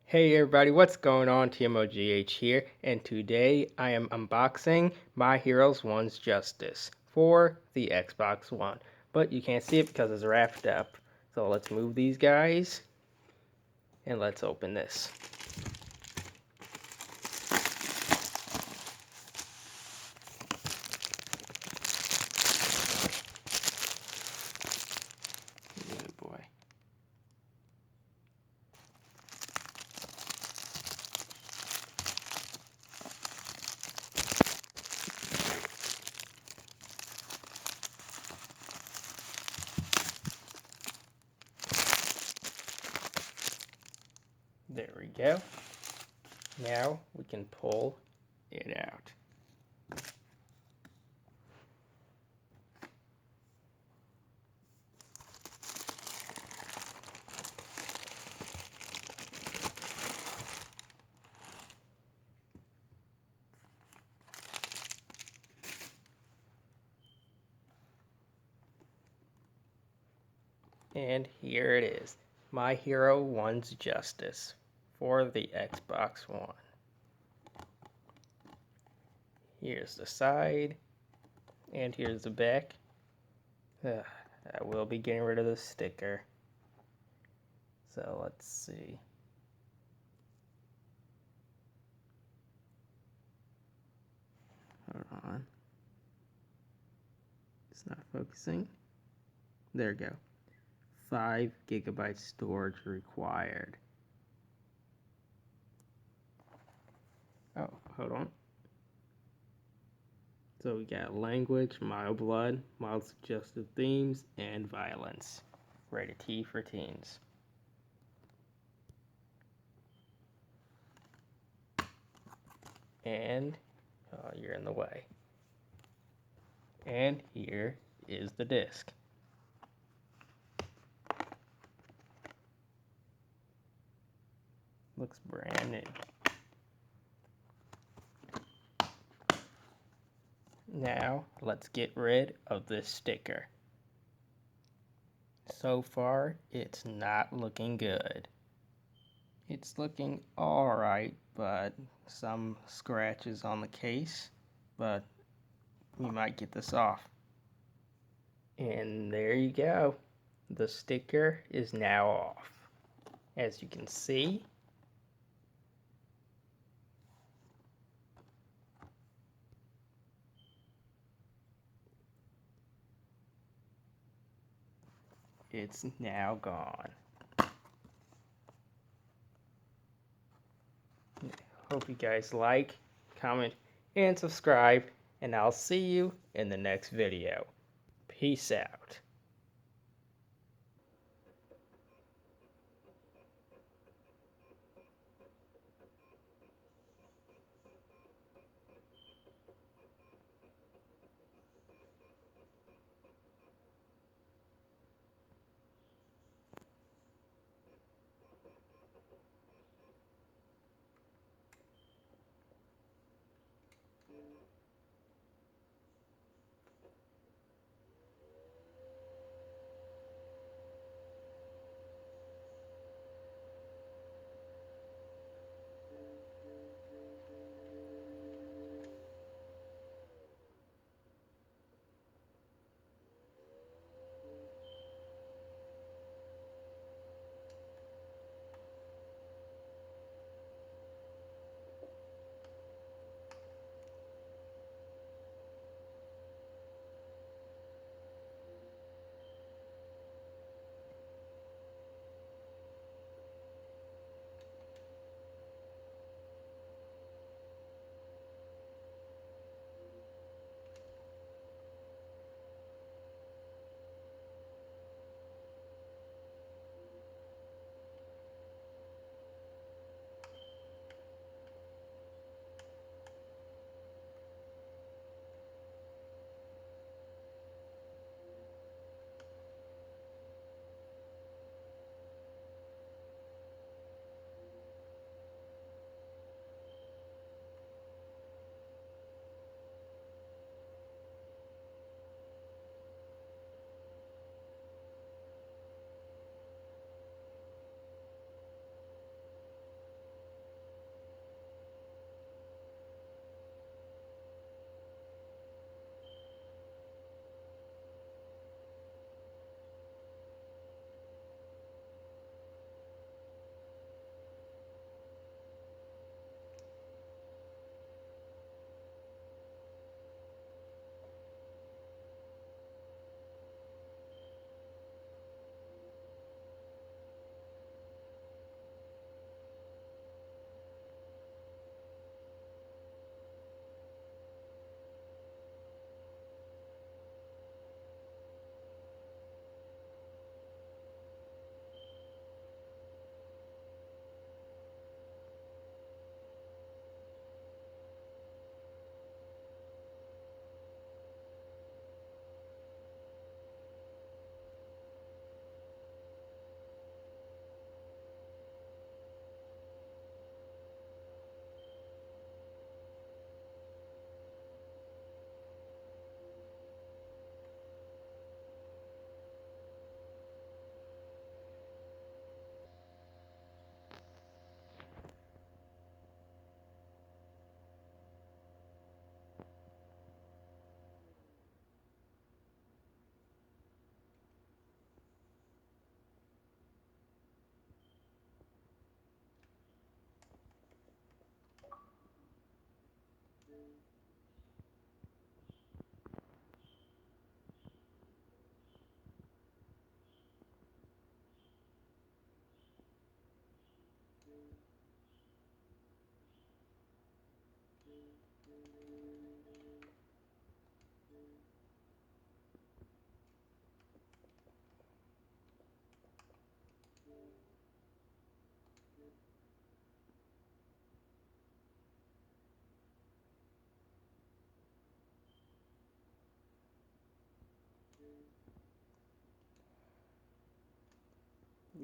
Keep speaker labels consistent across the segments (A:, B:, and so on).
A: Hey everybody, what's going on? TMOGH here, and today I am unboxing My Heroes One's Justice for the Xbox One. But you can't see it because it's wrapped up. So let's move these guys, and let's open this. Good boy. There we go. Now we can pull it out. And here it is, My Hero One's Justice for the Xbox One. Here's the side, and here's the back. I will be getting rid of the sticker. So let's see. Hold on. It's not focusing. There we go. 5 GB storage required. Oh, hold on. So we got language, mild blood, mild suggestive themes, and violence. Rated T for teens. And, oh, you're in the way. And here is the disc. Looks brand new. Now, let's get rid of this sticker. So far, it's not looking good. It's looking alright, but some scratches on the case, but we might get this off. And there you go. The sticker is now off. As you can see, it's now gone. Hope you guys like, comment, and subscribe, and I'll see you in the next video. Peace out.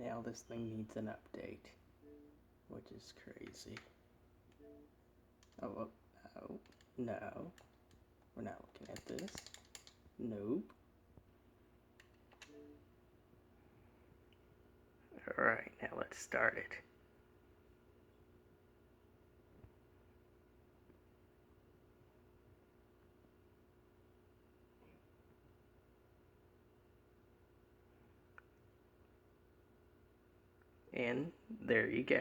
A: now this thing needs an update, which is crazy. Oh, oh, no. We're not looking at this. Nope. Alright, now let's start it. And there you go.